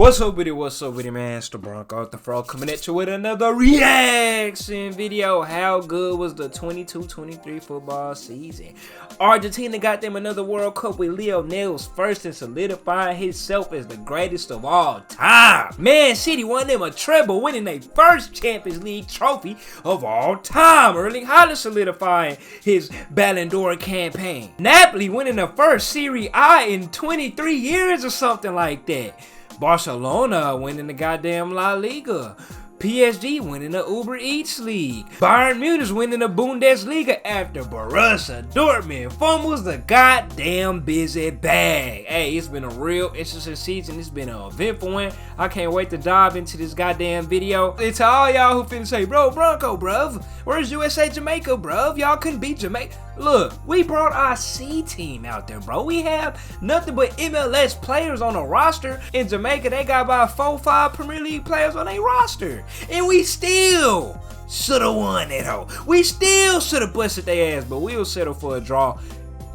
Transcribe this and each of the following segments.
What's up with it, man? It's the Bronco the Frog coming at you with another reaction video. How good was the 22-23 football season? Argentina got them another World Cup with Lionel's first and solidifying himself as the greatest of all time. Man City won them a treble, winning their first Champions League trophy of all time. Erling Haaland solidifying his Ballon d'Or campaign. Napoli winning the first Serie A in 23 years or something like that. Barcelona winning the goddamn La Liga. PSG winning the Uber Eats League. Bayern Munich winning the Bundesliga after Borussia Dortmund fumbles the goddamn busy bag. Hey, it's been a real interesting season. It's been an eventful one. I can't wait to dive into this goddamn video. And to all y'all who finna say, bro, Bronco, bruv, where's USA Jamaica, bruv? Y'all couldn't beat Jamaica. Look, we brought our C team out there, bro. We have nothing but MLS players on the roster. In Jamaica, they got about 4-5 Premier League players on their roster. And we still should have won that hoe. We still should have busted their ass, but we'll settle for a draw.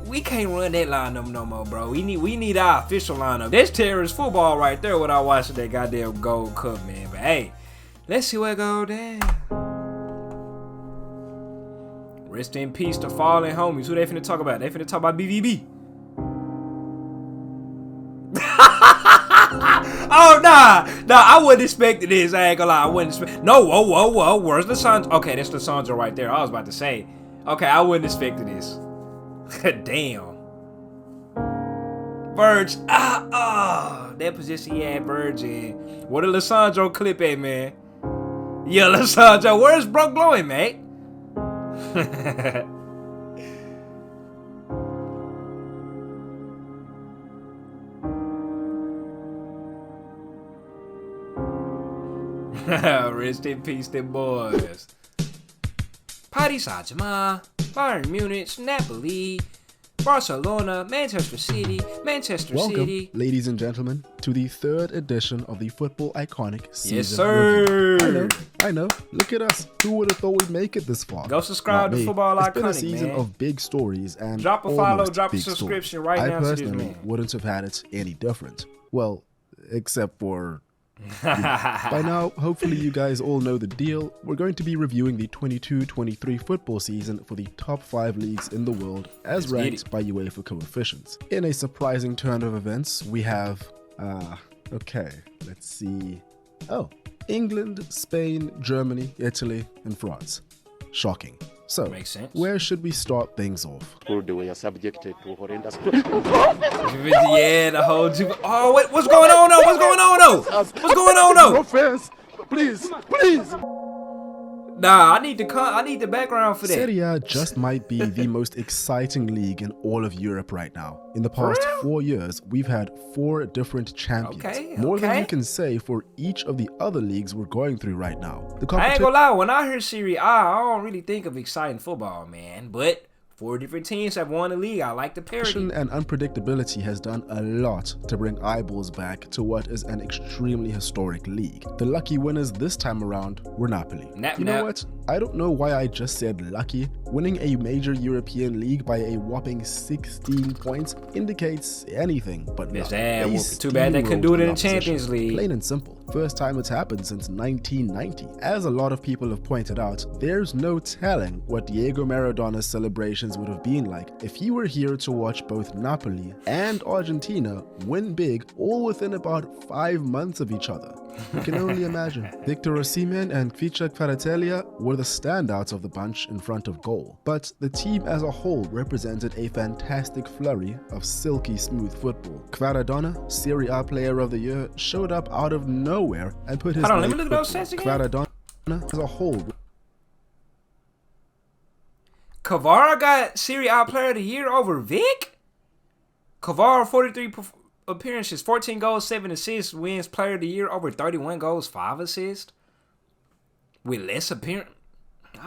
We can't run that lineup no more, bro. We need our official lineup. That's terrorist football right there without watching that goddamn Gold Cup, man. But hey, let's see what go down. Rest in peace to fallen homies. Who they finna talk about? They finna talk about BVB. Oh, nah, I wasn't expecting this. I ain't gonna lie, I wasn't expecting. No, whoa. Where's Lissandro? Okay, that's Lissandro right there. I was about to say. Okay, I wasn't expecting this. Damn. Verge. That position he had Verge in. Where the Lissandro clip at, man? Yeah, Lissandro. Where's Brock blowing, mate? Rest in peace, them boys. Paris Saint-Germain, Bayern Munich, Napoli, Barcelona, Manchester City, Welcome, ladies and gentlemen, to the third edition of the Football Iconic Season. Yes, sir. Review. I know. Look at us. Who would have thought we'd make it this far? Go subscribe to Football Iconic, It's been a season of big stories and drop a follow, drop a subscription right now to this man. I personally wouldn't have had it any different. Well, except for... By now, hopefully you guys all know the deal. We're going to be reviewing the 22-23 football season for the top 5 leagues in the world as ranked by UEFA coefficients. In a surprising turn of events, we have, okay, let's see. Oh, England, Spain, Germany, Italy, and France. Shocking. So, makes sense. Where should we start things off? Yeah, the whole... Oh, wait, what's going on, though? What's going on, though? No offense. Please. Nah, I need the background for that. Serie A just might be the most exciting league in all of Europe right now. In the past 4 years, we've had 4 different champions. More than you can say for each of the other leagues we're going through right now. I ain't gonna lie, when I hear Serie A, I don't really think of exciting football, man. But 4 different teams have won the league. I like the parity. And unpredictability has done a lot to bring eyeballs back to what is an extremely historic league. The lucky winners this time around were Napoli. You know what? I don't know why I just said lucky. Winning a major European league by a whopping 16 points indicates anything but luck. Too bad they couldn't do it in the Champions League. Plain and simple. First time it's happened since 1990. As a lot of people have pointed out, there's no telling what Diego Maradona's celebrations would have been like if he were here to watch both Napoli and Argentina win big all within about 5 months of each other. You can only imagine. Victor Osimhen and Kvicha Kvaratskhelia were the standouts of the bunch in front of goal, but the team as a whole represented a fantastic flurry of silky smooth football. Kvaradona, Serie A Player of the Year, showed up out of nowhere and put his Kvaradona as a whole. Kvara got Serie A Player of the Year over Vic? Kvara 43 appearances, 14 goals, 7 assists, wins Player of the Year over 31 goals, 5 assists. With less appearance.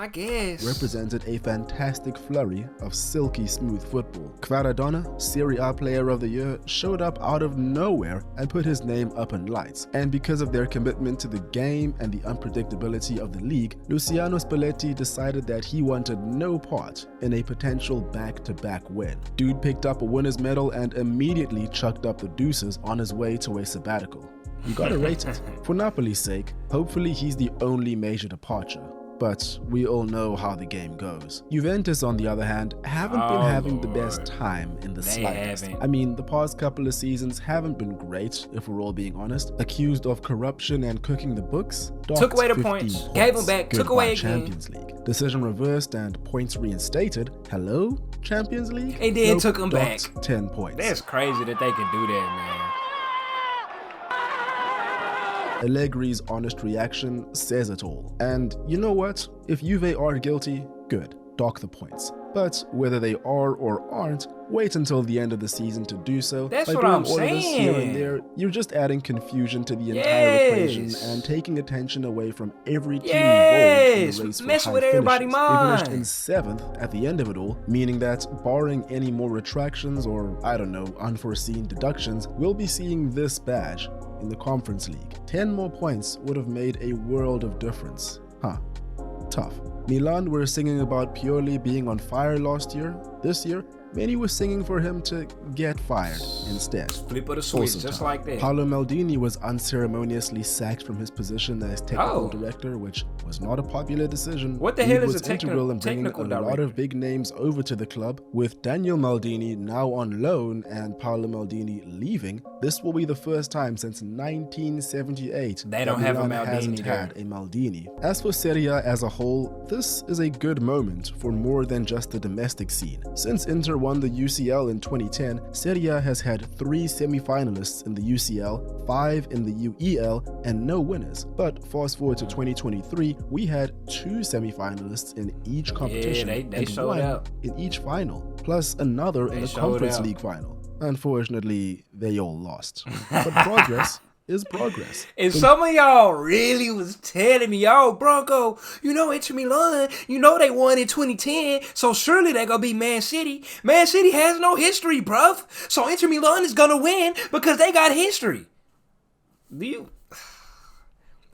I guess. represented a fantastic flurry of silky smooth football. Quaradonna, Serie A Player of the Year, showed up out of nowhere and put his name up in lights. And because of their commitment to the game and the unpredictability of the league, Luciano Spalletti decided that he wanted no part in a potential back-to-back win. Dude picked up a winner's medal and immediately chucked up the deuces on his way to a sabbatical. You gotta rate it. For Napoli's sake, hopefully he's the only major departure. But we all know how the game goes. Juventus, on the other hand, haven't been having the best time in the slightest. I mean, the past couple of seasons haven't been great, if we're all being honest. Accused of corruption and cooking the books, took away the points, gave them back, took away again. Champions League. Decision reversed and points reinstated. Hello, Champions League? And then took them back. 10 points. That's crazy that they can do that, man. Allegri's honest reaction says it all. And you know what? If Juve are guilty, good. Dock the points. But whether they are or aren't, wait until the end of the season to do so. That's By what doing I'm all of this here and there, you're just adding confusion to the entire equation and taking attention away from every team involved in the race for mess high with everybody's finishes. They mind. finished in 7th at the end of it all, meaning that barring any more retractions or, I don't know, unforeseen deductions, we'll be seeing this badge in the Conference League. 10 more points would have made a world of difference. Tough. Milan were singing about Pioli being on fire last year. This year, many were singing for him to get fired instead. Flip of the switch, just like that. Paolo Maldini was unceremoniously sacked from his position as technical director, which was not a popular decision. What the He hell is was a integral in bringing technical a director? lot of big names over to the club. With Daniel Maldini now on loan and Paolo Maldini leaving, this will be the first time since 1978 They don't have a Milan hasn't Maldini had a Maldini. As for Serie A as a whole, this is a good moment for more than just the domestic scene. Since Inter won the UCL in 2010, Serie A has had 3 semi-finalists in the UCL, 5 in the UEL, and no winners. But fast forward to 2023, we had 2 semi-finalists in each competition they and showed 1 out. in each final, plus another in the showed Conference out. League final. Unfortunately, they all lost. But progress is progress. And some of y'all really was telling me, yo, Bronco, you know Inter Milan, you know they won in 2010, so surely they gonna be Man City. Man City has no history, bruv. So Inter Milan is gonna win because they got history.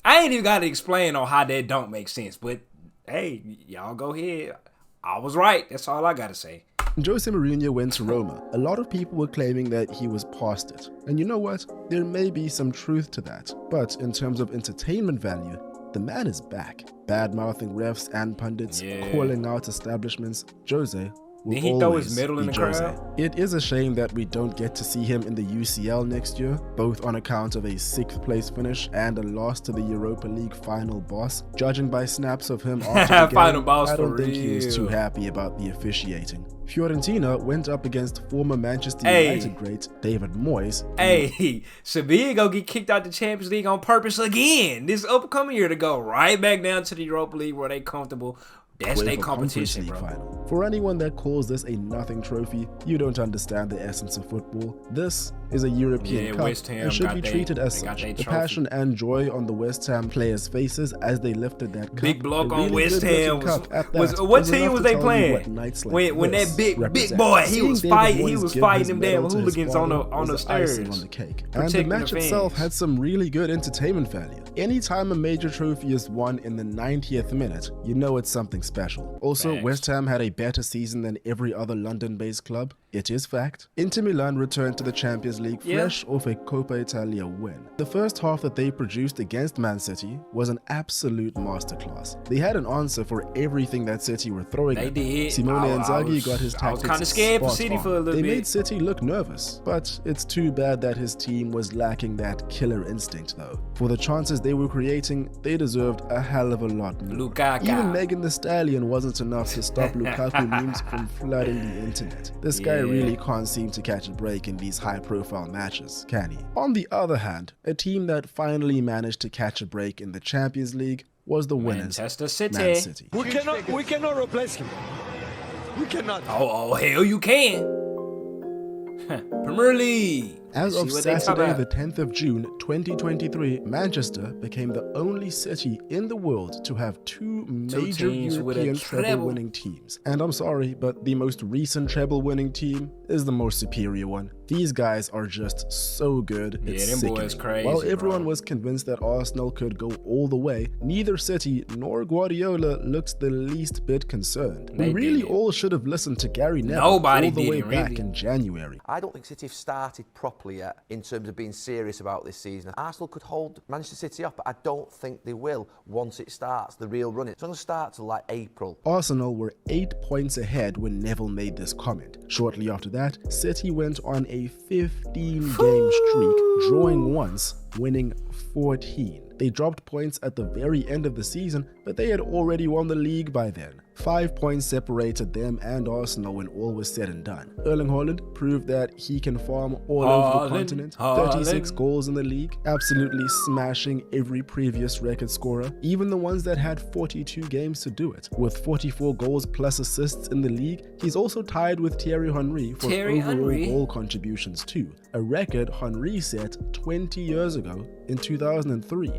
I ain't even gotta explain on how that don't make sense, but hey, y'all go ahead. I was right. That's all I gotta say. When Jose Mourinho went to Roma, a lot of people were claiming that he was past it. And you know what? There may be some truth to that. But in terms of entertainment value, the man is back. Bad-mouthing refs and pundits, calling out establishments, Jose will Did he always throw his medal in be the Jose. crowd? It is a shame that we don't get to see him in the UCL next year, both on account of a 6th place finish and a loss to the Europa League final boss. Judging by snaps of him after the Final game, boss I don't for think he was real. too happy about the officiating. Fiorentina went up against former Manchester United great David Moyes. Hey, Sevilla gonna get kicked out the Champions League on purpose again this upcoming year to go right back down to the Europa League where they comfortable. That's their competition, bro. Final. For anyone that calls this a nothing trophy, you don't understand the essence of football. This is a European Cup West Ham and should got be they- treated as they got such. they The trophy. passion and joy on the West Ham players' faces as they lifted that cup. Big block a on really West good-looking Ham cup at was that, what was team enough was to they tell you playing? what nights like When that this big represent. boy, he Seeing was David fighting, he Moyes was give fighting his them medal damn to his hooligans on father the was icing stairs. on the cake. And the Protecting match the itself fans. had some really good entertainment value. Anytime a major trophy is won in the 90th minute, you know it's something special. Also, Facts. West Ham had a better season than every other London-based club. It is fact. Inter Milan returned to the Champions League fresh off a Coppa Italia win. The first half that they produced against Man City was an absolute masterclass. They had an answer for everything that City were throwing They at them. did. Simone I Inzaghi was- got his I was tactics kinda scared for spot City on. for a little They bit. made City look nervous, but it's too bad that his team was lacking that killer instinct though. For the chances they were creating, they deserved a hell of a lot more. Lukaku. Even Megan Thee Stallion wasn't enough to stop Lukaku memes from flooding the internet. This guy really can't seem to catch a break in these high-profile matches, can he? On the other hand, a team that finally managed to catch a break in the Champions League was the winners, Manchester City. Man City. We cannot replace him. We cannot. Oh, hell you can. Premier League. As of See what they talk Saturday, about. the 10th of June, 2023, Manchester became the only city in the world to have two major teams with a European treble. treble-winning teams. And I'm sorry, but the most recent treble-winning team is the more superior one. These guys are just so good, it's them sickening. boys crazy, While everyone bro. was convinced that Arsenal could go all the way, neither City nor Guardiola looks the least bit concerned. They We really didn't. all should have listened to Gary Neville Nobody all the way didn't, back really. in January. I don't think City have started properly yet in terms of being serious about this season. Arsenal could hold Manchester City off, but I don't think they will once it starts, the real run. It's going to start till like April. Arsenal were 8 points ahead when Neville made this comment. Shortly after that, City went on a 15-game streak, drawing once, winning 14. They dropped points at the very end of the season, but they had already won the league by then. 5 points separated them and Arsenal when all was said and done. Erling Haaland proved that he can farm all over the continent. 36 goals in the league, absolutely smashing every previous record scorer, even the ones that had 42 games to do it. With 44 goals plus assists in the league, he's also tied with Thierry Henry for overall goal contributions too, a record Henry set 20 years ago in 2003.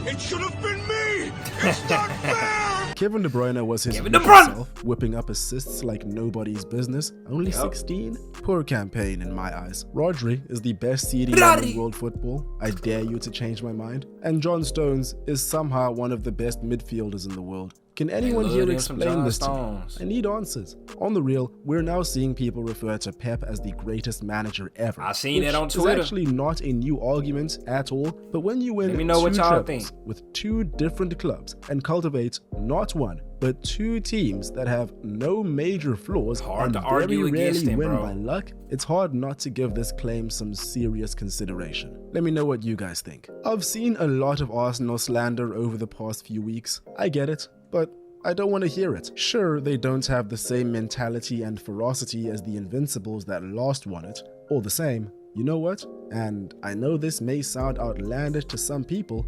It should have been me! It's not fair! Kevin De Bruyne was his Kevin De usual Bruyne! self, whipping up assists like nobody's business. Only 16? Poor campaign in my eyes. Rodri is the best CDM in world football. I dare you to change my mind. And John Stones is somehow one of the best midfielders in the world. Can anyone love here them some explain John this to me? Stones. I need answers. On the real, we're now seeing people refer to Pep as the greatest manager ever. I seen which it on is Twitter. actually not a new argument at all, but when you win Let me know what two y'all trebles think. with two different clubs and cultivate not one, but two teams that have no major flaws Hard and to very argue rarely against them, win bro. by luck, it's hard not to give this claim some serious consideration. Let me know what you guys think. I've seen a lot of Arsenal slander over the past few weeks. I get it, but I don't want to hear it. Sure, they don't have the same mentality and ferocity as the Invincibles that last won it. All the same, you know what? And I know this may sound outlandish to some people.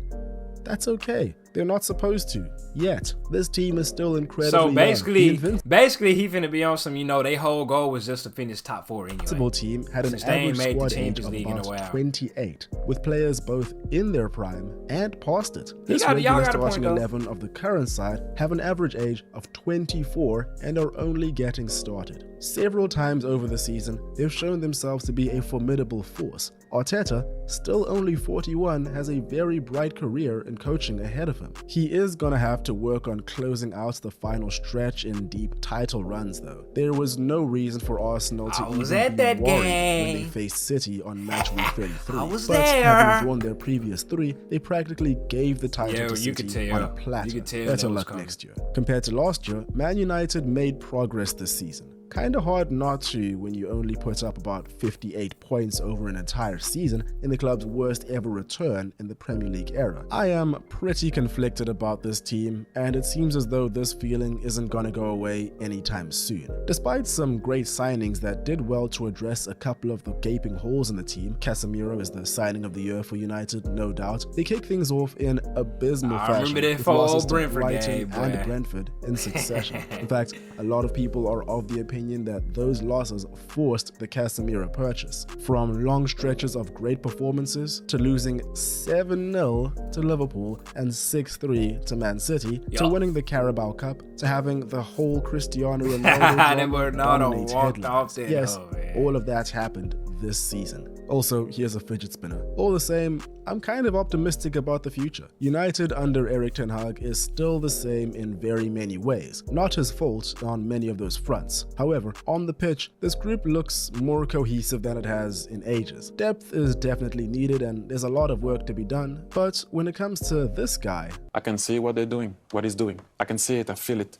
That's okay. They're not supposed to. Yet, this team is still incredibly So young. basically, The he finna be on some, their whole goal was just to finish top 4 anyway. Invincible team had an Since they ain't average made the squad age Champions of League in a about while. 28, with players both in their prime and past it. This y'all regular got a point, starting though. 11 of the current side have an average age of 24 and are only getting started. Several times over the season, they've shown themselves to be a formidable force. Arteta, still only 41, has a very bright career in coaching ahead of him. He is gonna have to work on closing out the final stretch in deep title runs though. There was no reason for Arsenal to I was even at be that worried when game. they faced City on match week 33. I was but there. having drawn their previous 3, they practically gave the title Yeah, to you could City tell. on a platter. You could tell Better that was luck coming. next year. Compared to last year, Man United made progress this season. Kinda hard not to when you only put up about 58 points over an entire season in the club's worst ever return in the Premier League era. I am pretty conflicted about this team, and it seems as though this feeling isn't gonna go away anytime soon. Despite some great signings that did well to address a couple of the gaping holes in the team, Casemiro is the signing of the year for United, no doubt. They kick things off in abysmal I fashion remember that with for losses old to Brentford Brighton game, boy. and Brentford in succession. In fact, a lot of people are of the opinion that those losses forced the Casemiro purchase. From long stretches of great performances to losing 7-0 to Liverpool and 6-3 to Man City, to winning the Carabao Cup, to having the whole Cristiano Ronaldo dominate headlines. Yes, all of that happened this season. Also, here's a fidget spinner. All the same, I'm kind of optimistic about the future. United under Erik ten Hag is still the same in very many ways. Not his fault on many of those fronts. However, on the pitch, this group looks more cohesive than it has in ages. Depth is definitely needed and there's a lot of work to be done, but when it comes to this guy, I can see what they're doing, what he's doing. I can see it, I feel it.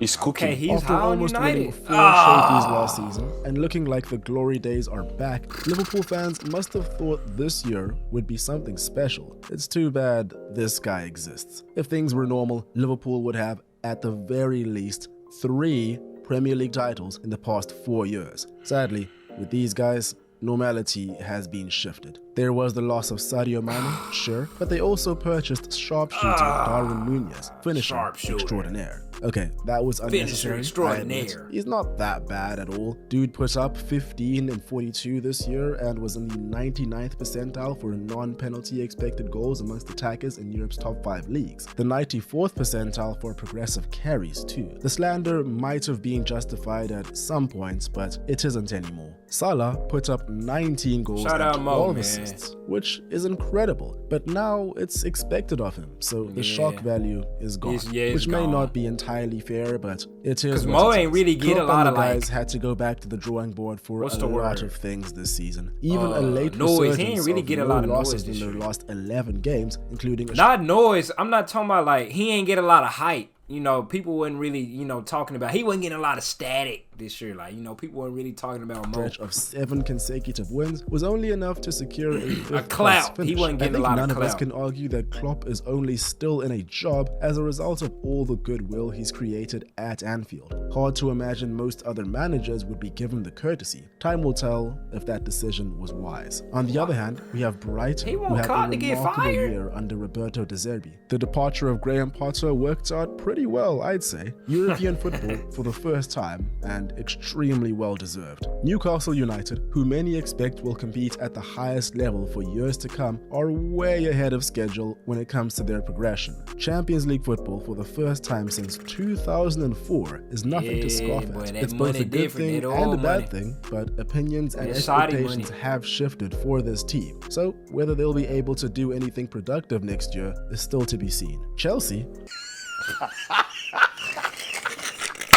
He's cooking. Okay, he's after high on almost winning United. 4 trophies last season and looking like the glory days are back, Liverpool fans must have thought this year would be something special. It's too bad this guy exists. If things were normal, Liverpool would have, at the very least, 3 Premier League titles in the past 4 years. Sadly, with these guys, normality has been shifted. There was the loss of Sadio Mane, sure, but they also purchased sharpshooter Darwin Nunez, finisher Sharpshooter. extraordinaire. Okay, that was unnecessary. Finisher I extraordinaire. admit. He's not that bad at all. Dude put up 15 and 42 this year and was in the 99th percentile for non-penalty expected goals amongst attackers in Europe's top 5 leagues. The 94th percentile for progressive carries too. The slander might have been justified at some points, but it isn't anymore. Salah put up 19 goals Shout and out Mo, 12 man. assists, which is incredible. But now it's expected of him, so the shock value is gone, which may not be entirely fair, but it is. Mo what it ain't is. really get Klopp a lot and of the guys like. had to go back to the drawing board for What's a the lot word? of things this season. Even a late Noise. He resurgence ain't really of get a no lot of losses noise in this their year. last 11 games, including a Not noise. I'm not talking about like he ain't get a lot of hype. You know, people wasn't really, you know, talking about. He wasn't getting a lot of static this year. Like, you know, people weren't really talking about Mo. stretch of 7 consecutive wins was only enough to secure a fifth clout. place He finish. wasn't getting I think a lot of none of us clout. can argue that Klopp is only still in a job as a result of all the goodwill he's created at Anfield. Hard to imagine most other managers would be given the courtesy. Time will tell if that decision was wise. On the other hand, we have Brighton, He who won't had a caught to get remarkable fired. year under Roberto De Zerbi. The departure of Graham Potter worked out pretty well, I'd say. European football for the first time, and extremely well deserved. Newcastle United, who many expect will compete at the highest level for years to come, are way ahead of schedule when it comes to their progression. Champions League football for the first time since 2004 is nothing to scoff boy, at. that It's both money a good different, thing that and a old bad money. thing, but opinions and That Saudi expectations money. have shifted for this team. So whether they'll be able to do anything productive next year is still to be seen. Chelsea.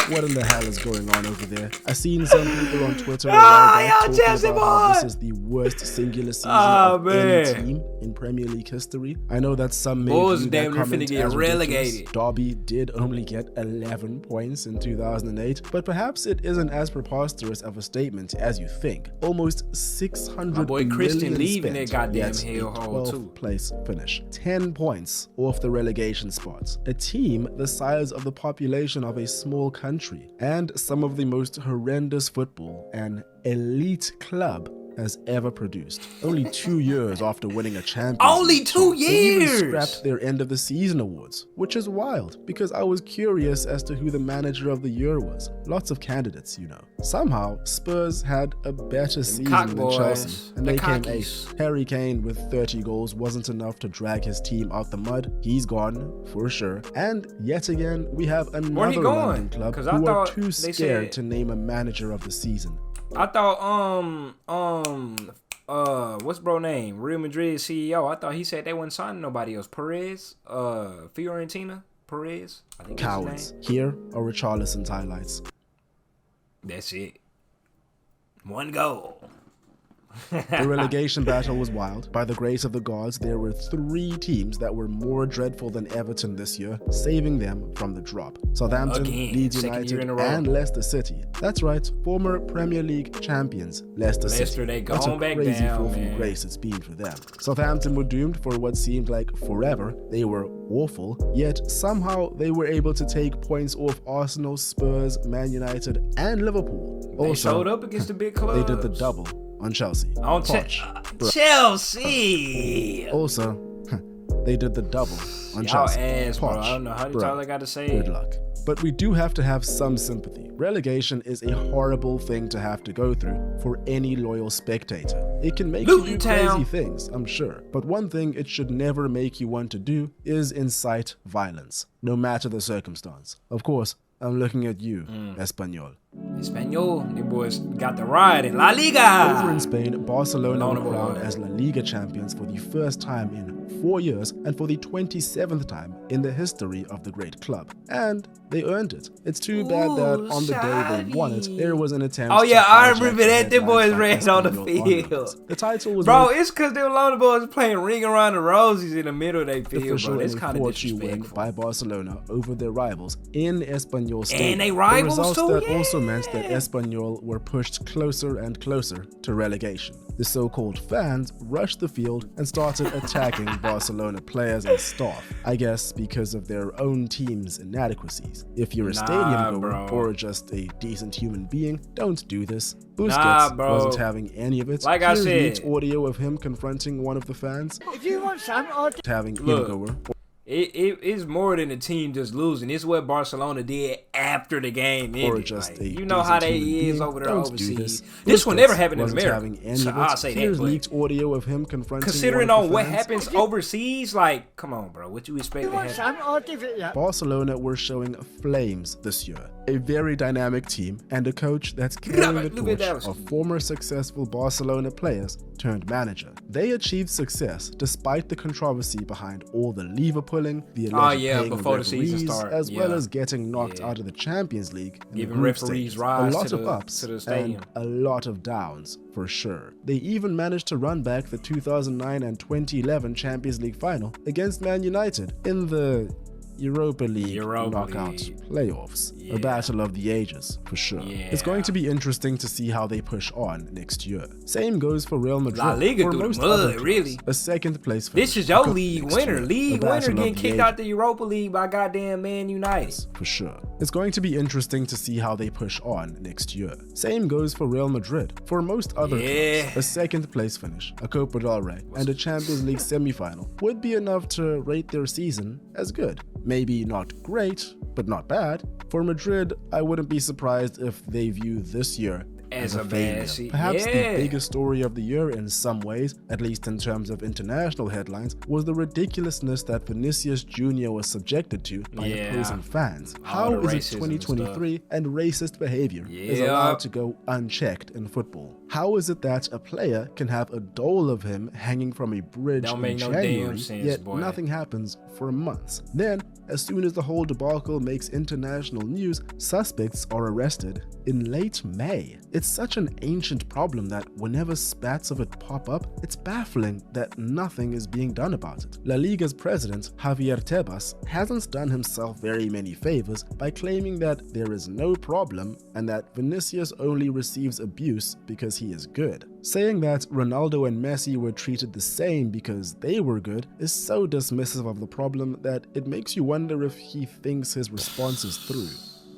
What in the hell is going on over there? I've seen some people on Twitter a while back yo, talking Chelsea about how this boy! is the worst singular season Oh, of man. any team in Premier League history. I know that some may Bulls view damn that near comment finna get as relegated. ridiculous. Derby did only get 11 points in 2008, but perhaps it isn't as preposterous of a statement as you think. Almost 600 My boy Christian million leaving spent, that goddamn yet a hellhole, 12th too. place finish. 10 points off the relegation spots. A team the size of the population of a small country, and some of the most horrendous football an elite club has ever produced. Only 2 years after winning a Champions Only League 2 too. They even years? scrapped their end of the season awards, which is wild because I was curious as to who the manager of the year was. Lots of candidates, you know. Somehow, Spurs had a better season cock than boys, Chelsea, and the they came cockies. 8th. Harry Kane with 30 goals wasn't enough to drag his team out the mud. He's gone, for sure. And yet again, we have Where he another going? London club 'Cause I who are thought too they scared said- to name a manager of the season. I thought what's bro name? Real Madrid CEO. I thought he said they wasn't signing nobody else. Perez, Fiorentina, Perez. I think that's his Cowards. name. Here are Richarlison's highlights. That's it. One goal. The relegation battle was wild. By the grace of the gods, there were 3 teams that were more dreadful than Everton this year, saving them from the drop. Southampton, Again, Leeds second year United, in a row. and Leicester City. That's right, former Premier League champions, Leicester City. Leicester, they What a gone back crazy down, fall from man. grace it's been for them. Southampton were doomed for what seemed like forever. They were awful, yet somehow they were able to take points off Arsenal, Spurs, Man United, and Liverpool. They Also, showed up against the big clubs. they did the double on Chelsea. On Poch. Chelsea. Also, they did the double on Y'all Chelsea. ass, bro. Poch. I don't know how Bruh. y'all got to say Good it. luck. But we do have to have some sympathy. Relegation is a horrible thing to have to go through for any loyal spectator. It can make you do Luton Town. crazy things, I'm sure. But one thing it should never make you want to do is incite violence, no matter the circumstance. Of course, I'm looking at you, Espanyol. Espanol, they boys got the ride in La Liga. Over in Spain, Barcelona Lona were crowned boy. as La Liga champions for the first time in 4 years and for the 27th time in the history of the great club. And they earned it. It's too bad that on the day they won it, there was an attempt Oh, yeah, to I hijack remember the that. Them boys headlines ran by on the Espanyol field. onlookers. The title was Bro, made it's because them Lona boys playing Ring Around the Rosies in the middle of their field, official bro. That's in a kind of 4-2 win disrespectful. by Barcelona over their rivals in Espanyol Stadium. they rivals the results too? that also meant that Yeah. Espanyol were pushed closer and closer to relegation. The so-called fans rushed the field and started attacking Barcelona players and staff, I guess because of their own team's inadequacies. If you're a stadium goer bro. or just a decent human being, don't do this. Busquets Nah, bro. wasn't having any of it. Like I Here's said- leaked audio of him confronting one of the fans, If you want some, I'll having him Look. goer. It's more than the team just losing. It's what Barcelona did after the game ended. Or just like, a you know how they decent is human over there being. Don't overseas. do This one never happened in wasn't America. having any So of I'll it. say Here's that. But leaked audio of him confronting considering one of on the what fans. happens overseas, like, come on, bro. What you expect to happen? Barcelona were showing flames this year. A very dynamic team and a coach that's carrying the torch of former successful Barcelona players turned manager. They achieved success despite the controversy behind all the lever pulling, the alleged paying of before the season referees, started. as well as getting knocked out of the Champions League in Giving the group referees stages. rides A lot to of the- ups to the stadium. and a lot of downs, for sure. They even managed to run back the 2009 and 2011 Champions League final against Man United in the Europa League knockout playoffs. A battle of the ages, for sure. It's going to be interesting to see how they push on next year. Same goes for Real Madrid. La Liga for through the most mud, other clubs, really. a second place finish. This is your could league next winner. year. League A winner battle getting of the kicked ages. out the Europa League by goddamn Man United. For sure. It's going to be interesting to see how they push on next year. Same goes for Real Madrid. For most other clubs, a second place finish, a Copa del Rey, and a Champions League semi-final would be enough to rate their season as good. Maybe not great, but not bad. For Madrid, I wouldn't be surprised if they view this year as a failure. Perhaps the biggest story of the year in some ways, at least in terms of international headlines, was the ridiculousness that Vinicius Jr. was subjected to by opposing fans. How is it 2023 and racist behavior is allowed to go unchecked in football? How is it that a player can have a doll of him hanging from a bridge in January, yet nothing happens for months? Then, as soon as the whole debacle makes international news, suspects are arrested in late May. It's such an ancient problem that whenever spats of it pop up, it's baffling that nothing is being done about it. La Liga's president, Javier Tebas, hasn't done himself very many favors by claiming that there is no problem and that Vinicius only receives abuse because he is good. Saying that Ronaldo and Messi were treated the same because they were good is so dismissive of the problem that it makes you wonder if he thinks his response is through.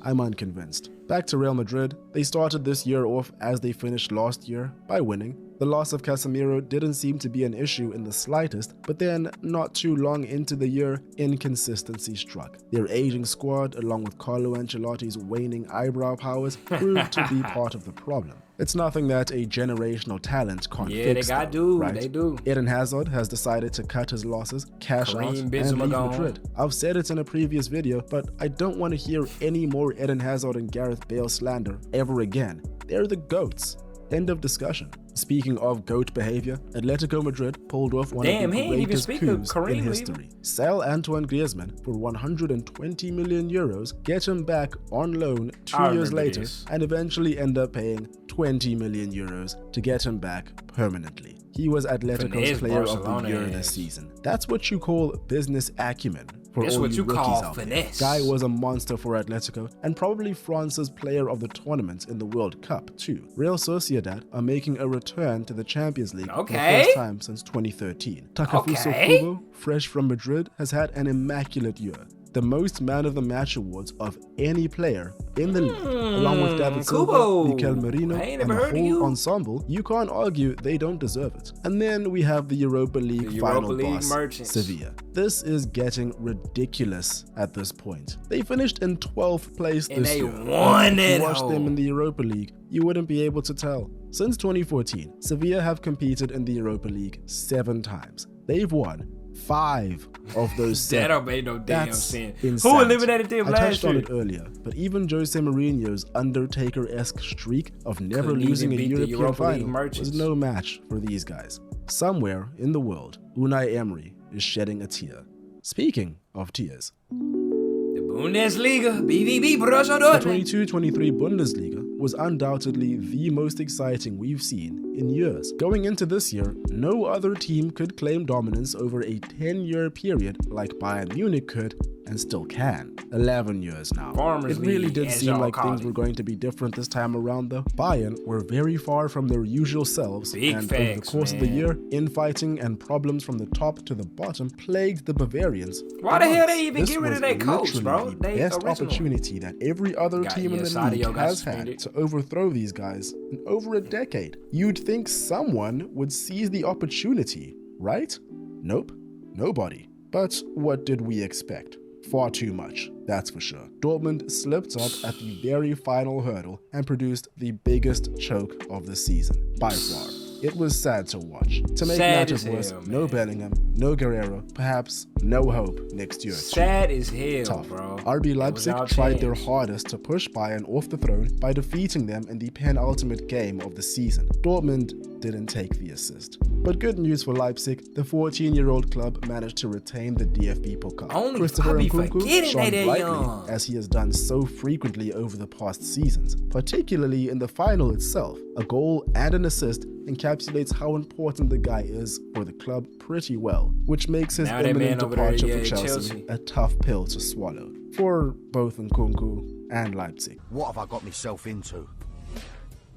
I'm unconvinced. Back to Real Madrid, they started this year off as they finished last year by winning. The loss of Casemiro didn't seem to be an issue in the slightest, but then, not too long into the year, inconsistency struck. Their aging squad, along with Carlo Ancelotti's waning eyebrow powers, proved to be part of the problem. It's nothing that a generational talent can't fix, they got though, dude, right? they do. Eden Hazard has decided to cut his losses, cash out, and leave Madrid. I've said it in a previous video, but I don't want to hear any more Eden Hazard and Gareth Bale slander ever again. They're the GOATs. End of discussion. Speaking of GOAT behavior, Atletico Madrid pulled off one of the greatest coups in history. Sell Antoine Griezmann for 120 million euros, get him back on loan 2 years later, and eventually end up paying 20 million euros to get him back permanently. He was Atletico's player of the year this season. That's what you call business acumen. For That's all what you rookies call out finesse. there. Guy was a monster for Atletico and probably France's player of the tournament in the World Cup too. Real Sociedad are making a return to the Champions League for the first time since 2013. Takefusa Kubo, fresh from Madrid, has had an immaculate year. The most man of the match awards of any player in the league, along with David Silva, Mikel Merino, and the whole ensemble. You can't argue they don't deserve it. And then we have the Europa League final boss, Sevilla. This is getting ridiculous at this point. They finished in 12th place this year. Won it. If you watched them in the Europa League, you wouldn't be able to tell. Since 2014, Sevilla have competed in the Europa League 7 times. They've won 5 of those 7. That don't make no damn sense. Insanity. Who eliminated them last year? I touched on it earlier, but even Jose Mourinho's Undertaker-esque streak of never losing a European final was no match for these guys. Somewhere in the world, Unai Emery is shedding a tear. Speaking of tears, the Bundesliga, BVB, Borussia Dortmund. The 22-23 Bundesliga was undoubtedly the most exciting we've seen in years. Going into this year, no other team could claim dominance over a 10-year period like Bayern Munich could and still can. 11 years now. It really did seem like things were going to be different this time around though. Bayern were very far from their usual selves, and over the course of the year, infighting and problems from the top to the bottom plagued the Bavarians. Why the hell they even get rid of that coach, bro? The best opportunity that every other team in the league has had to overthrow these guys in over a decade. You'd think someone would seize the opportunity, right? Nope, nobody. But what did we expect? Far too much, that's for sure. Dortmund slipped up at the very final hurdle and produced the biggest choke of the season, by far. It was sad to watch. To make matters worse, no Bellingham, no Guerrero, perhaps no hope next year. Sad as hell, Tough. bro. RB Leipzig tried their hardest to push Bayern off the throne by defeating them in the penultimate game of the season. Dortmund didn't take the assist. But good news for Leipzig, the 14-year-old club managed to retain the DFB Pokal. Christopher Nkunku shone brightly, as he has done so frequently over the past seasons, particularly in the final itself. A goal and an assist encapsulates how important the guy is for the club pretty well, which makes his imminent departure for Chelsea a tough pill to swallow for both Nkunku and Leipzig. What have I got myself into?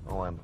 Oh, I'm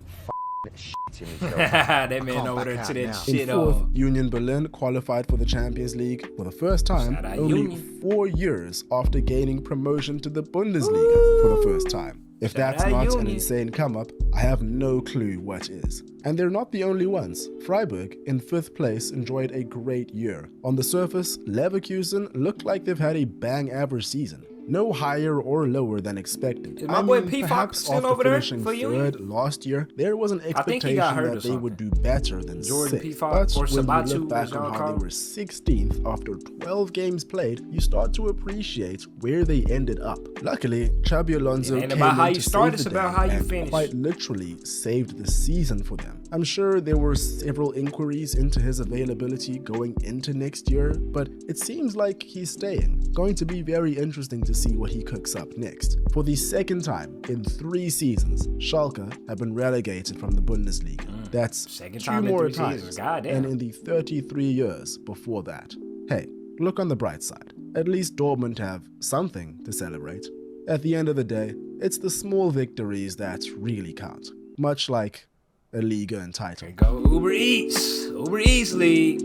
shitting myself. That man over there to that shit. In fourth, Union Berlin qualified for the Champions League for the first time only 4 years after gaining promotion to the Bundesliga for the first time. If that's not an insane come-up, I have no clue what is. And they're not the only ones. Freiburg, in 5th place, enjoyed a great year. On the surface, Leverkusen looked like they've had a bang-average season. No higher or lower than expected. My boy P-Fox still over there for you? Third last year, there was an expectation that they would do better than Jordan 6th. P-Fox But or when Sabatu, you look back on how they were 16th after 12 games played, you start to appreciate where they ended up. Luckily, Xabi Alonso came in to save the day and quite literally saved the season for them. I'm sure there were several inquiries into his availability going into next year, but it seems like he's staying. Going to be very interesting to see what he cooks up next. For the second time in 3 seasons, Schalke have been relegated from the Bundesliga. That's 2 more times, and in the 33 years before that. Hey, look on the bright side. At least Dortmund have something to celebrate. At the end of the day, it's the small victories that really count. Much like a Liga and title. Go Uber Eats League.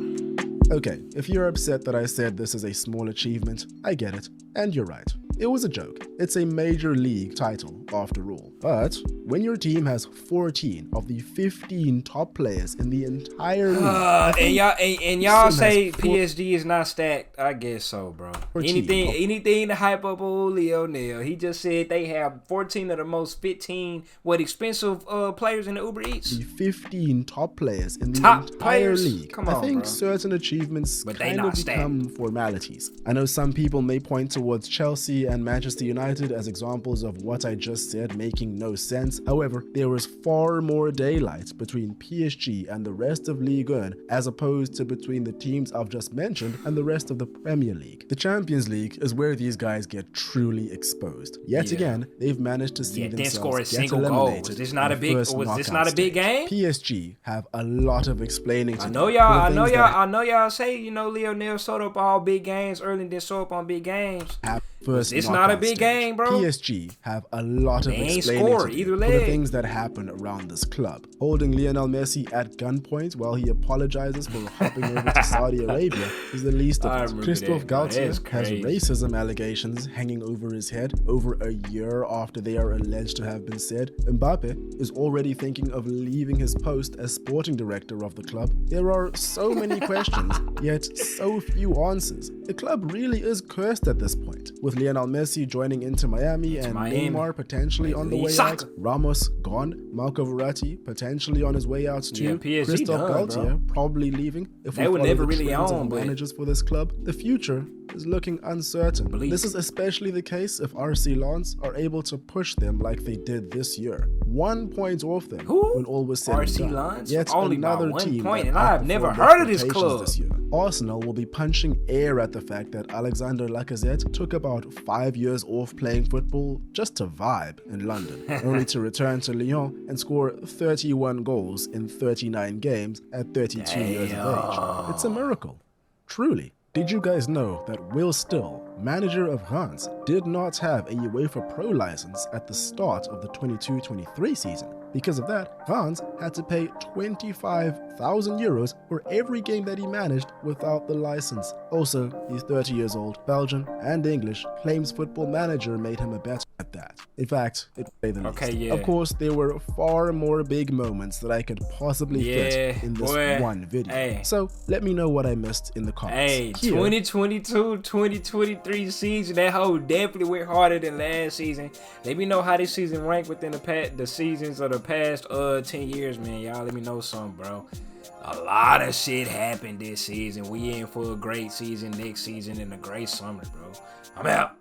Okay, if you're upset that I said this is a small achievement, I get it, and you're right. It was a joke. It's a major league title, after all. But when your team has 14 of the 15 top players in the entire league, and y'all say PSG is not stacked, I guess so, bro. Anything to hype up old Lionel. He just said they have 14 of the most 15 expensive players in the Uber Eats. The 15 top players in the entire league. Come on, I think bro. Certain achievements kind of become formalities. I know some people may point towards Chelsea and Manchester United as examples of what I just said making no sense. However, there was far more daylight between PSG and the rest of Ligue 1 as opposed to between the teams I've just mentioned and the rest of the Premier League. The Champions League is where these guys get truly exposed. Yet again, they've managed to see themselves get eliminated. Was this not a big game? PSG have a lot of explaining to do. I know y'all say, Lionel showed up all big games early and then show up on big games. It's not a big game, bro. PSG have a lot of explaining to do for the things that happen around this club. Holding Lionel Messi at gunpoint while he apologizes for hopping over to Saudi Arabia is the least of it. Christophe Galtier has racism allegations hanging over his head over a year after they are alleged to have been said. Mbappe is already thinking of leaving his post as sporting director of the club. There are so many questions, yet so few answers. The club really is cursed at this point, with Lionel Messi joining Inter Miami and Neymar potentially on the way out, Ramos gone, Marco Verratti potentially on his way out too, Christophe Galtier probably leaving. If we follow the trends of managers for this club, the future is looking uncertain. This is especially the case if RC Lens are able to push them like they did this year. 1 point off them when all was said and done. Yet only another by 1 team point, and I've never heard of this club. This year. Arsenal will be punching air at the fact that Alexander Lacazette took about 5 years off playing football just to vibe in London, only to return to Lyon and score 31 goals in 39 games at 32 years of age. It's a miracle. Truly. Did you guys know that Will Still, manager of Reims, did not have a UEFA Pro license at the start of the 22-23 season? Because of that, Reims had to pay 25,000 euros for every game that he managed without the license. Also, he's 30 years old, Belgian and English, claims Football Manager made him a better at that. In fact, it would say the least. Okay, yeah. Of course, there were far more big moments that I could possibly fit in this one video. Hey. So let me know what I missed in the comments. Hey, Here, 2022-2023 season, that hoe definitely went harder than last season. Let me know how this season ranked within the seasons of the past 10 years, man. Y'all let me know something, bro. A lot of shit happened this season. We in for a great season next season and a great summer, bro. I'm out.